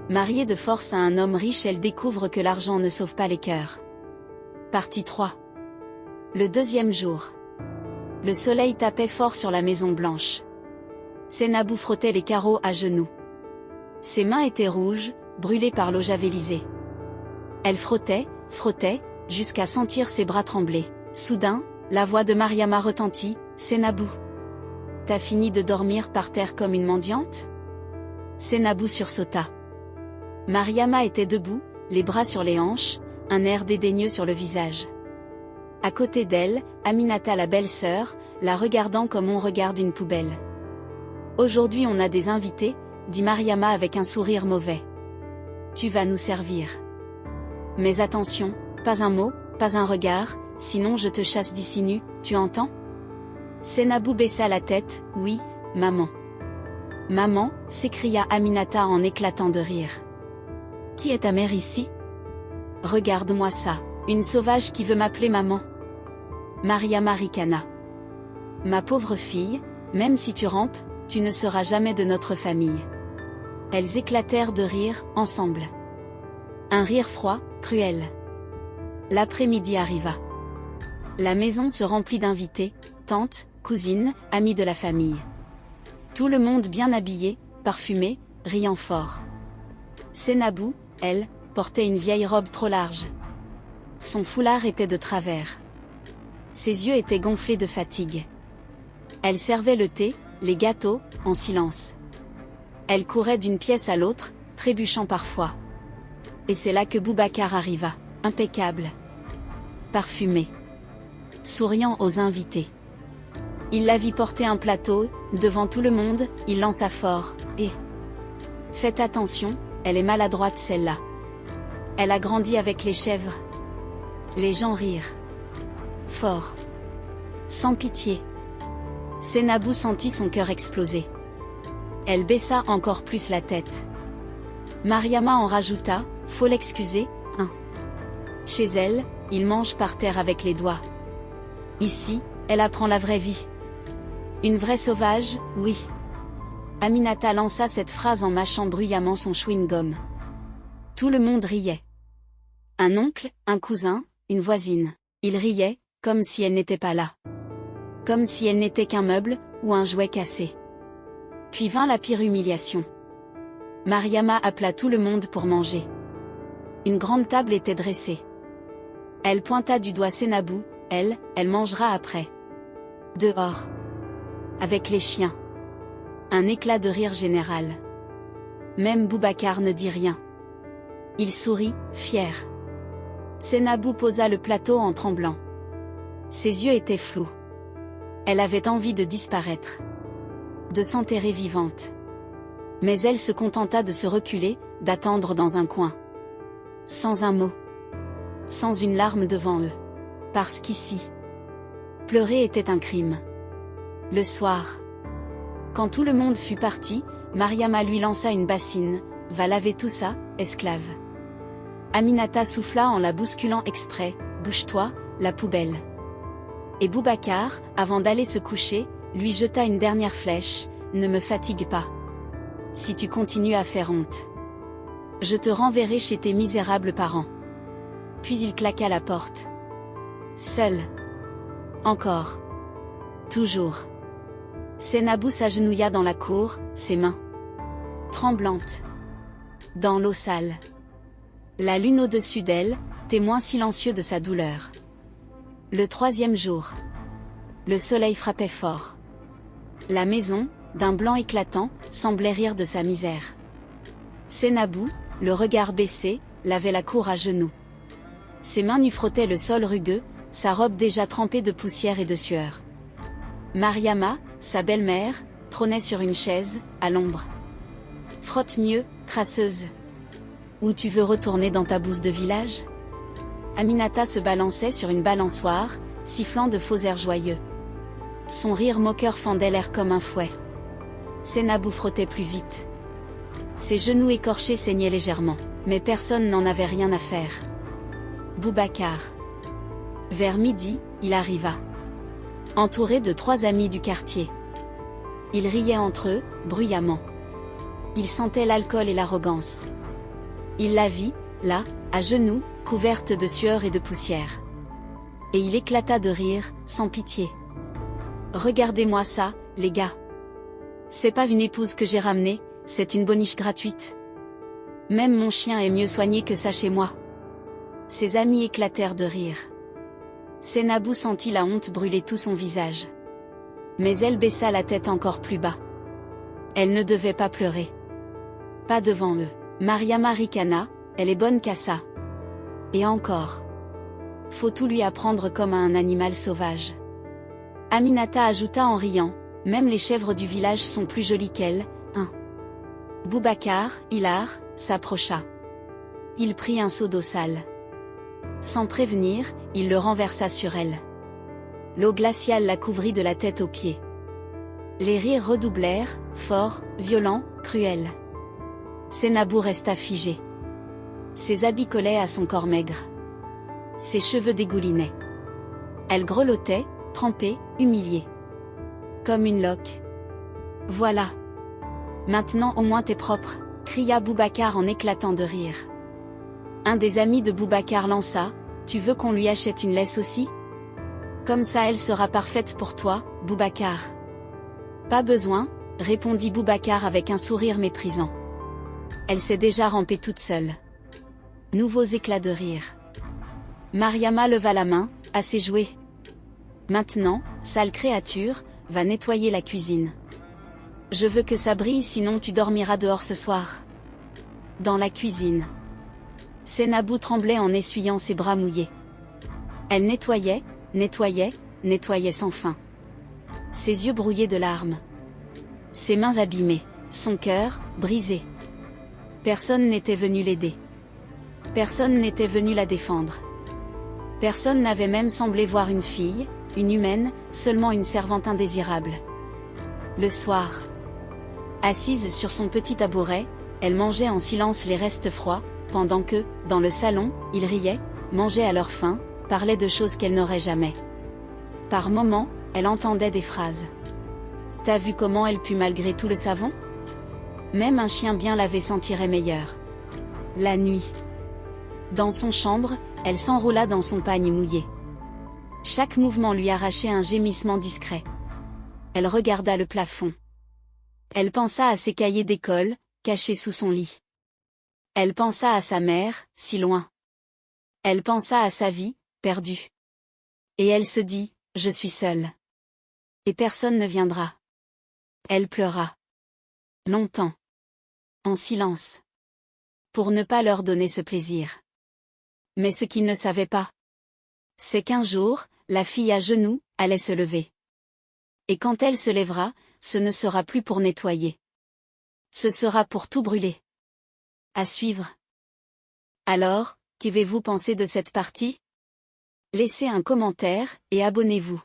Mariée de force à un homme riche, elle découvre que l'argent ne sauve pas les cœurs. Partie 3. Le deuxième jour. Le soleil tapait fort sur la Maison Blanche. Sénabou frottait les carreaux à genoux. Ses mains étaient rouges, brûlées par l'eau javelisée. Elle frottait, jusqu'à sentir ses bras trembler. Soudain, la voix de Mariama retentit. « Sénabou, t'as fini de dormir par terre comme une mendiante ?» Sénabou sursauta. Mariama était debout, les bras sur les hanches, un air dédaigneux sur le visage. À côté d'elle, Aminata la belle-sœur, la regardant comme on regarde une poubelle. « Aujourd'hui on a des invités, » dit Mariama avec un sourire mauvais. « Tu vas nous servir. Mais attention, pas un mot, pas un regard, sinon je te chasse d'ici nu, tu entends ?» Sénabou baissa la tête. « Oui, maman. »« Maman » s'écria Aminata en éclatant de rire. « Qui est ta mère ici ? Regarde-moi ça, une sauvage qui veut m'appeler maman. » Mariama ricana. « Ma pauvre fille, même si tu rampes, tu ne seras jamais de notre famille. » Elles éclatèrent de rire, ensemble. Un rire froid, cruel. L'après-midi arriva. La maison se remplit d'invités, tantes, cousines, amis de la famille. Tout le monde bien habillé, parfumé, riant fort. Sénabou, elle, portait une vieille robe trop large. Son foulard était de travers. Ses yeux étaient gonflés de fatigue. Elle servait le thé, les gâteaux, en silence. Elle courait d'une pièce à l'autre, trébuchant parfois. Et c'est là que Boubacar arriva, impeccable, parfumé, souriant aux invités. Il la vit porter un plateau, devant tout le monde, il lança fort, « Et faites attention, elle est maladroite celle-là. Elle a grandi avec les chèvres. » Les gens rirent. Fort. Sans pitié. Sénabou sentit son cœur exploser. Elle baissa encore plus la tête. Mariama en rajouta, « Faut l'excuser, hein. Chez elle, il mange par terre avec les doigts. Ici, elle apprend la vraie vie. Une vraie sauvage, oui. » Aminata lança cette phrase en mâchant bruyamment son chewing-gum. Tout le monde riait. Un oncle, un cousin, une voisine. Ils riaient, comme si elle n'était pas là. Comme si elle n'était qu'un meuble, ou un jouet cassé. Puis vint la pire humiliation. Mariama appela tout le monde pour manger. Une grande table était dressée. Elle pointa du doigt Sénabou, elle mangera après. Dehors. Avec les chiens. Un éclat de rire général. Même Boubacar ne dit rien. Il sourit, fier. Sénabou posa le plateau en tremblant. Ses yeux étaient flous. Elle avait envie de disparaître. De s'enterrer vivante. Mais elle se contenta de se reculer, d'attendre dans un coin. Sans un mot. Sans une larme devant eux. Parce qu'ici, pleurer était un crime. Le soir, quand tout le monde fut parti, Mariama lui lança une bassine. « Va laver tout ça, esclave. » Aminata souffla en la bousculant exprès. « Bouge-toi, la poubelle. » Et Boubacar, avant d'aller se coucher, lui jeta une dernière flèche. « Ne me fatigue pas. Si tu continues à faire honte, je te renverrai chez tes misérables parents. » Puis il claqua la porte. Seul. Encore. Toujours. Sénabou s'agenouilla dans la cour, ses mains tremblantes. Dans l'eau sale. La lune au-dessus d'elle, témoin silencieux de sa douleur. Le troisième jour. Le soleil frappait fort. La maison, d'un blanc éclatant, semblait rire de sa misère. Sénabou, le regard baissé, lavait la cour à genoux. Ses mains nues frottaient le sol rugueux, sa robe déjà trempée de poussière et de sueur. Mariama, sa belle-mère, trônait sur une chaise, à l'ombre. « Frotte mieux, crasseuse. Ou tu veux retourner dans ta bouse de village ?» Aminata se balançait sur une balançoire, sifflant de faux airs joyeux. Son rire moqueur fendait l'air comme un fouet. Sénabou frottait plus vite. Ses genoux écorchés saignaient légèrement, mais personne n'en avait rien à faire. Boubacar. Vers midi, il arriva. Entouré de 3 amis du quartier. Ils riaient entre eux, bruyamment. Ils sentaient l'alcool et l'arrogance. Il la vit, là, à genoux, couverte de sueur et de poussière. Et il éclata de rire, sans pitié. Regardez-moi ça, les gars. C'est pas une épouse que j'ai ramenée, c'est une boniche gratuite. Même mon chien est mieux soigné que ça chez moi. Ses amis éclatèrent de rire. Sénabou sentit la honte brûler tout son visage. Mais elle baissa la tête encore plus bas. Elle ne devait pas pleurer. Pas devant eux. Mariama ricana, elle est bonne qu'à ça. Et encore. Faut tout lui apprendre comme à un animal sauvage. Aminata ajouta en riant, même les chèvres du village sont plus jolies qu'elle, hein. Boubacar, hilar, s'approcha. Il prit un seau d'eau sale. Sans prévenir, il le renversa sur elle. L'eau glaciale la couvrit de la tête aux pieds. Les rires redoublèrent, forts, violents, cruels. Sénabou resta figé. Ses habits collaient à son corps maigre. Ses cheveux dégoulinaient. Elle grelottait, trempée, humiliée. Comme une loque. Voilà. Maintenant au moins t'es propre, cria Boubacar en éclatant de rire. Un des amis de Boubacar lança, tu veux qu'on lui achète une laisse aussi? Comme ça elle sera parfaite pour toi, Boubacar. Pas besoin, répondit Boubacar avec un sourire méprisant. Elle s'est déjà rampée toute seule. Nouveaux éclats de rire. Mariama leva la main, assez joué. Maintenant, sale créature, va nettoyer la cuisine. Je veux que ça brille sinon tu dormiras dehors ce soir. Dans la cuisine. Sénabou tremblait en essuyant ses bras mouillés. Elle nettoyait, nettoyait, nettoyait sans fin. Ses yeux brouillés de larmes. Ses mains abîmées, son cœur, brisé. Personne n'était venu l'aider. Personne n'était venu la défendre. Personne n'avait même semblé voir une fille, une humaine, seulement une servante indésirable. Le soir. Assise sur son petit tabouret, elle mangeait en silence les restes froids, pendant que, dans le salon, ils riaient, mangeaient à leur faim, parlaient de choses qu'elle n'aurait jamais. Par moments, elle entendait des phrases. T'as vu comment elle pue malgré tout le savon? Même un chien bien lavé sentirait meilleur. La nuit. Dans son chambre, elle s'enroula dans son pagne mouillé. Chaque mouvement lui arrachait un gémissement discret. Elle regarda le plafond. Elle pensa à ses cahiers d'école, cachés sous son lit. Elle pensa à sa mère, si loin. Elle pensa à sa vie, perdue. Et elle se dit, je suis seule. Et personne ne viendra. Elle pleura. Longtemps. En silence. Pour ne pas leur donner ce plaisir. Mais ce qu'il ne savait pas, c'est qu'un jour, la fille à genoux, allait se lever. Et quand elle se lèvera, ce ne sera plus pour nettoyer. Ce sera pour tout brûler. À suivre. Alors, qu'avez-vous pensé de cette partie? Laissez un commentaire, et abonnez-vous.